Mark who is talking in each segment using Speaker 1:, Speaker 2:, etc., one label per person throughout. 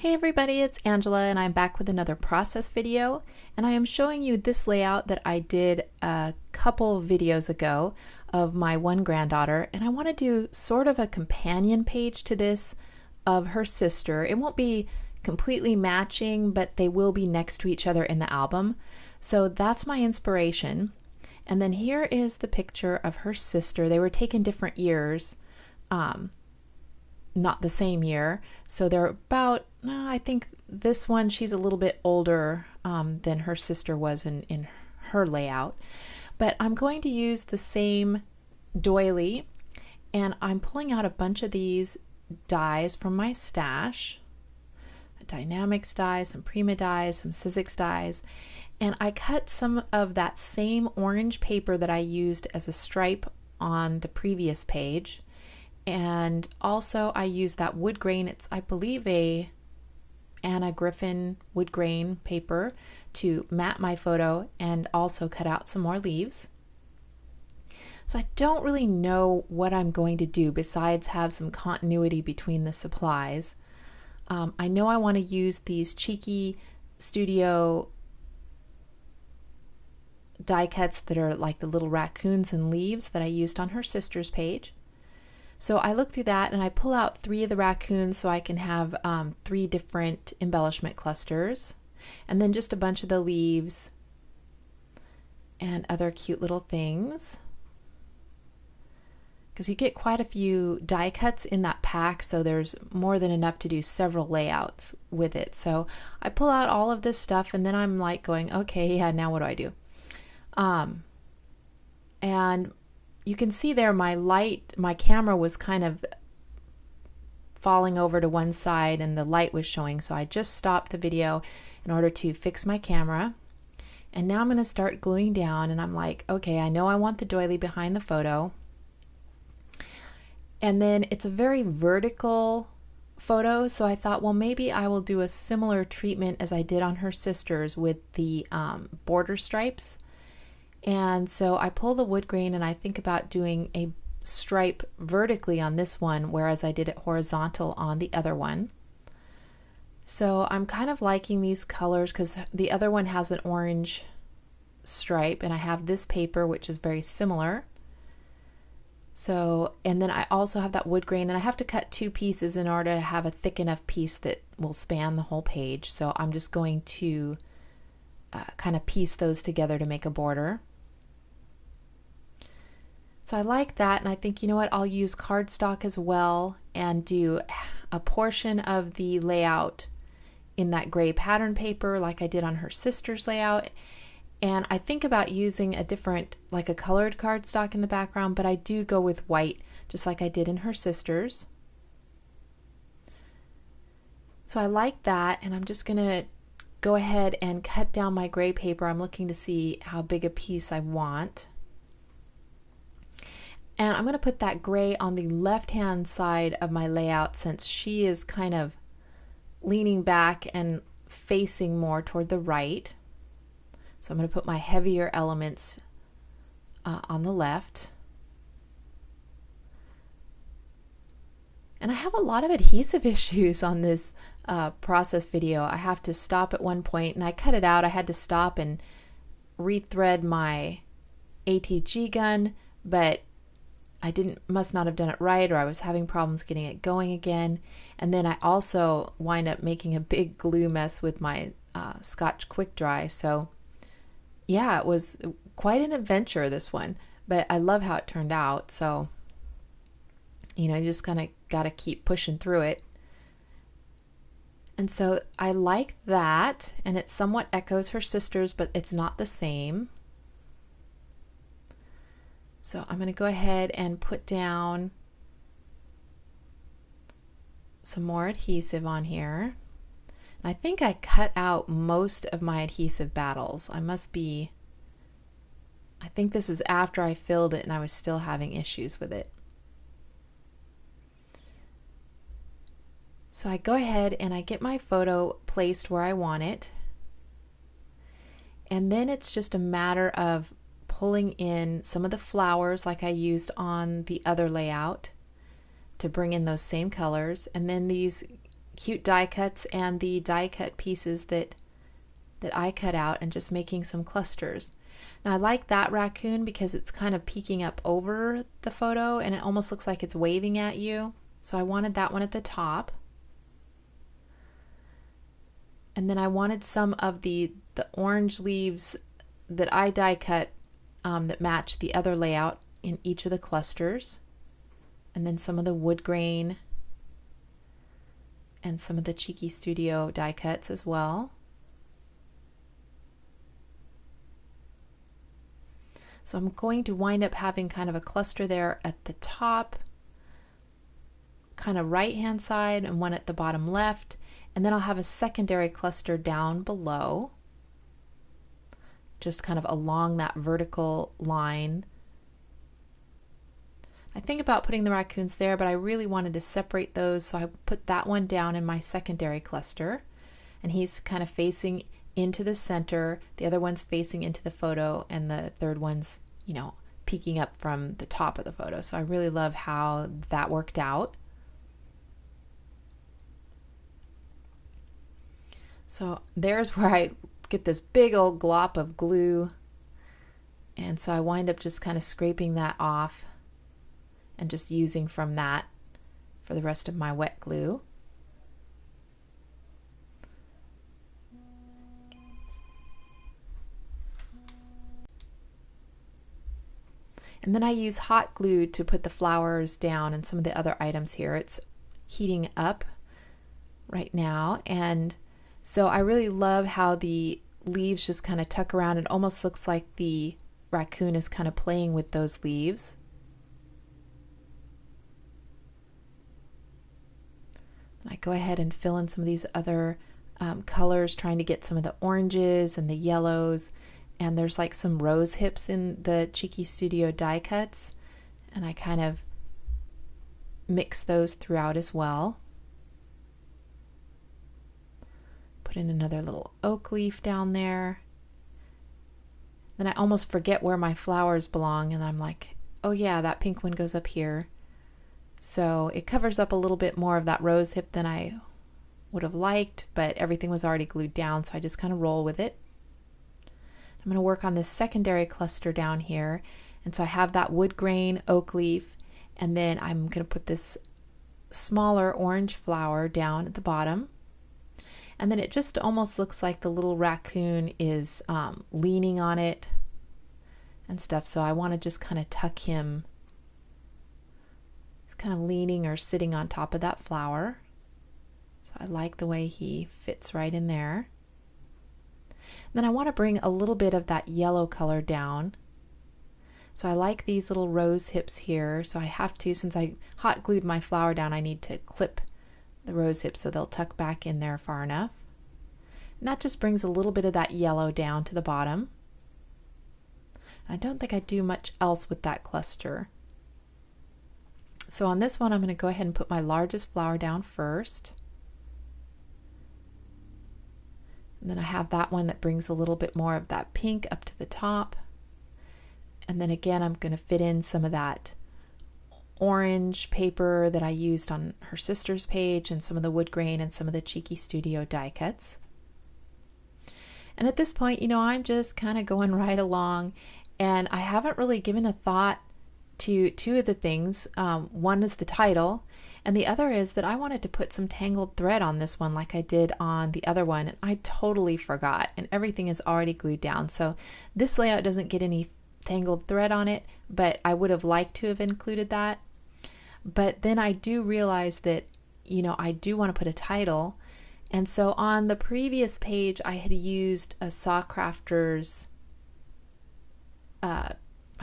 Speaker 1: Hey everybody, it's Angela and I'm back with another process video, and I am showing you this layout that I did a couple videos ago of my one granddaughter, and I want to do sort of a companion page to this of her sister. It won't be completely matching, but they will be next to each other in the album. So that's my inspiration. And then here is the picture of her sister. They were taken different years. Not the same year. So they're about, I think this one, she's a little bit older than her sister was in her layout. But I'm going to use the same doily, and I'm pulling out a bunch of these dies from my stash. Dynamics dies, some Prima dies, some Sizzix dies. And I cut some of that same orange paper that I used as a stripe on the previous page. And also I used that wood grain, it's I believe a Anna Griffin wood grain paper to mat my photo, and also cut out some more leaves. So I don't really know what I'm going to do besides have some continuity between the supplies. I know I want to use these Cheeky Studio die cuts that are like the little raccoons and leaves that I used on her sister's page. So I look through that and I pull out 3 of the raccoons so I can have 3 different embellishment clusters, and then just a bunch of the leaves and other cute little things, because you get quite a few die cuts in that pack, so there's more than enough to do several layouts with it. So I pull out all of this stuff, and then I'm like going, okay, yeah, now what do I do? And you can see there my camera was kind of falling over to one side and the light was showing, so I just stopped the video in order to fix my camera. And now I'm going to start gluing down, and I'm like, okay, I know I want the doily behind the photo. And then it's a very vertical photo, so I thought, well, maybe I will do a similar treatment as I did on her sister's with the border stripes. And so I pull the wood grain and I think about doing a stripe vertically on this one, whereas I did it horizontal on the other one. So I'm kind of liking these colors because the other one has an orange stripe, and I have this paper which is very similar. So, and then I also have that wood grain, and I have to cut 2 pieces in order to have a thick enough piece that will span the whole page. So I'm just going to kind of piece those together to make a border. So I like that, and I think, you know what, I'll use cardstock as well and do a portion of the layout in that gray pattern paper like I did on her sister's layout. And I think about using a different, like a colored cardstock in the background, but I do go with white, just like I did in her sister's. So I like that, and I'm just going to go ahead and cut down my gray paper. I'm looking to see how big a piece I want. And I'm going to put that gray on the left-hand side of my layout, since she is kind of leaning back and facing more toward the right. So I'm going to put my heavier elements on the left. And I have a lot of adhesive issues on this process video. I have to stop at one point, and I cut it out. I had to stop and rethread my ATG gun, but I must not have done it right, or I was having problems getting it going again. And then I also wind up making a big glue mess with my Scotch Quick Dry. So yeah, it was quite an adventure, this one, but I love how it turned out. So, you know, you just kind of got to keep pushing through it. And so I like that, and it somewhat echoes her sister's, but it's not the same. So I'm going to go ahead and put down some more adhesive on here. And I think I cut out most of my adhesive battles. I think this is after I filled it and I was still having issues with it. So I go ahead and I get my photo placed where I want it. And then it's just a matter of pulling in some of the flowers like I used on the other layout to bring in those same colors, and then these cute die cuts and the die cut pieces that I cut out, and just making some clusters. Now I like that raccoon because it's kind of peeking up over the photo and it almost looks like it's waving at you. So I wanted that one at the top. And then I wanted some of the orange leaves that I die cut that match the other layout in each of the clusters. And then some of the wood grain and some of the Cheeky Studio die cuts as well. So I'm going to wind up having kind of a cluster there at the top, kind of right hand side, and one at the bottom left, and then I'll have a secondary cluster down below, just kind of along that vertical line. I think about putting the raccoons there, but I really wanted to separate those, so I put that one down in my secondary cluster, and he's kind of facing into the center, the other one's facing into the photo, and the third one's, you know, peeking up from the top of the photo. So I really love how that worked out. So there's where I get this big old glop of glue, and so I wind up just kind of scraping that off and just using from that for the rest of my wet glue. And then I use hot glue to put the flowers down and some of the other items here. It's heating up right now, and so I really love how the leaves just kind of tuck around. It almost looks like the raccoon is kind of playing with those leaves. And I go ahead and fill in some of these other colors, trying to get some of the oranges and the yellows. And there's like some rose hips in the Cheeky Studio die cuts, and I kind of mix those throughout as well. Put in another little oak leaf down there. Then I almost forget where my flowers belong, and I'm like, oh yeah, that pink one goes up here. So it covers up a little bit more of that rose hip than I would have liked, but everything was already glued down, so I just kind of roll with it. I'm going to work on this secondary cluster down here, and so I have that wood grain oak leaf, and then I'm going to put this smaller orange flower down at the bottom, and then it just almost looks like the little raccoon is leaning on it and stuff, so I want to just kind of tuck him. He's kind of leaning or sitting on top of that flower, so I like the way he fits right in there. Then I want to bring a little bit of that yellow color down. So I like these little rose hips here. So I have to, since I hot glued my flower down, I need to clip the rose hips so they'll tuck back in there far enough. And that just brings a little bit of that yellow down to the bottom. I don't think I do much else with that cluster. So on this one, I'm going to go ahead and put my largest flower down first. And then I have that one that brings a little bit more of that pink up to the top. And then again, I'm going to fit in some of that orange paper that I used on her sister's page, and some of the wood grain and some of the Cheeky Studio die cuts. And at this point, you know, I'm just kind of going right along, and I haven't really given a thought to two of the things. One is the title, and the other is that I wanted to put some tangled thread on this one like I did on the other one, and I totally forgot, and everything is already glued down. So this layout doesn't get any tangled thread on it, but I would have liked to have included that. But then I do realize that, you know, I do want to put a title, and so on the previous page I had used a Saw Crafters, I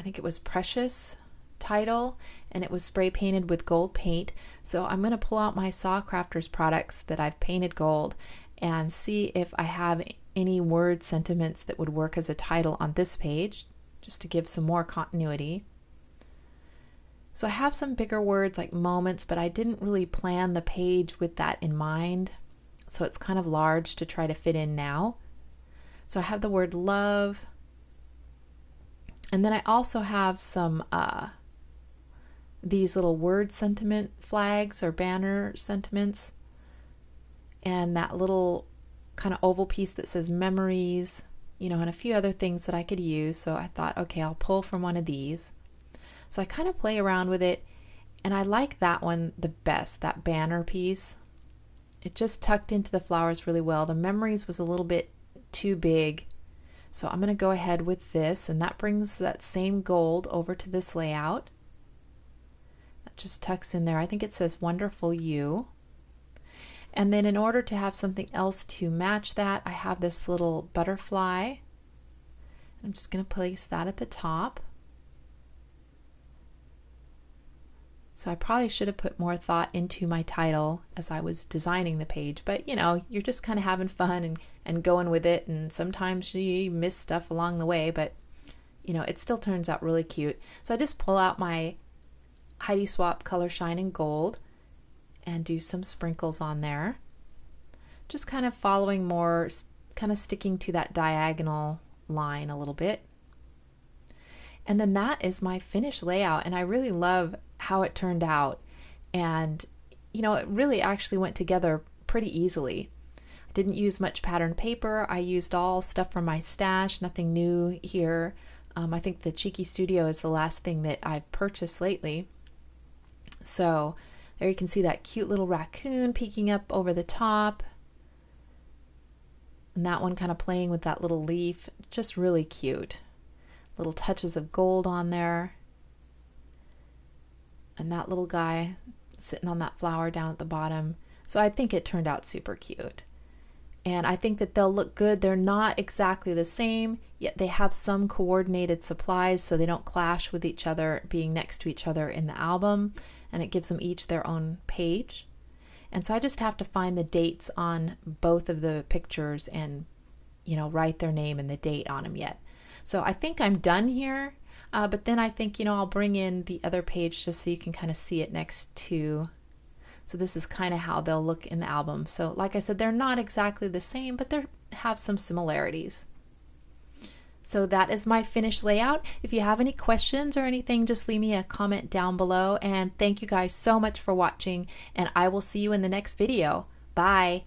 Speaker 1: think it was Precious title, and it was spray painted with gold paint. So I'm going to pull out my Saw Crafters products that I've painted gold and see if I have any word sentiments that would work as a title on this page, just to give some more continuity. So I have some bigger words like moments, but I didn't really plan the page with that in mind, so it's kind of large to try to fit in now. So I have the word love, and then I also have some these little word sentiment flags or banner sentiments. and that little kind of oval piece that says memories, you know, and a few other things that I could use. So I thought, okay, I'll pull from one of these. So I kind of play around with it, and I like that one the best, that banner piece. It just tucked into the flowers really well. The memories was a little bit too big. So I'm going to go ahead with this, and that brings that same gold over to this layout. That just tucks in there. I think it says Wonderful You. And then in order to have something else to match that, I have this little butterfly. I'm just going to place that at the top. So I probably should have put more thought into my title as I was designing the page, but you know, you're just kind of having fun and going with it, and sometimes you miss stuff along the way, but you know, it still turns out really cute. So I just pull out my Heidi Swapp Color Shine in Gold and do some sprinkles on there. Just kind of following more, kind of sticking to that diagonal line a little bit. And then that is my finished layout, and I really love how it turned out. And you know, it really actually went together pretty easily. I didn't use much pattern paper. I used all stuff from my stash, nothing new here. I think the Cheeky Studio is the last thing that I've purchased lately. So there you can see that cute little raccoon peeking up over the top. And that one kind of playing with that little leaf, just really cute. Little touches of gold on there. And that little guy sitting on that flower down at the bottom. So I think it turned out super cute. And I think that they'll look good. They're not exactly the same, yet they have some coordinated supplies so they don't clash with each other being next to each other in the album, and it gives them each their own page. And so I just have to find the dates on both of the pictures and, you know, write their name and the date on them yet. So I think I'm done here, but then I think, you know, I'll bring in the other page just so you can kind of see it next to. So this is kind of how they'll look in the album. So like I said, they're not exactly the same, but they have some similarities. So that is my finished layout. If you have any questions or anything, just leave me a comment down below. And thank you guys so much for watching, and I will see you in the next video. Bye.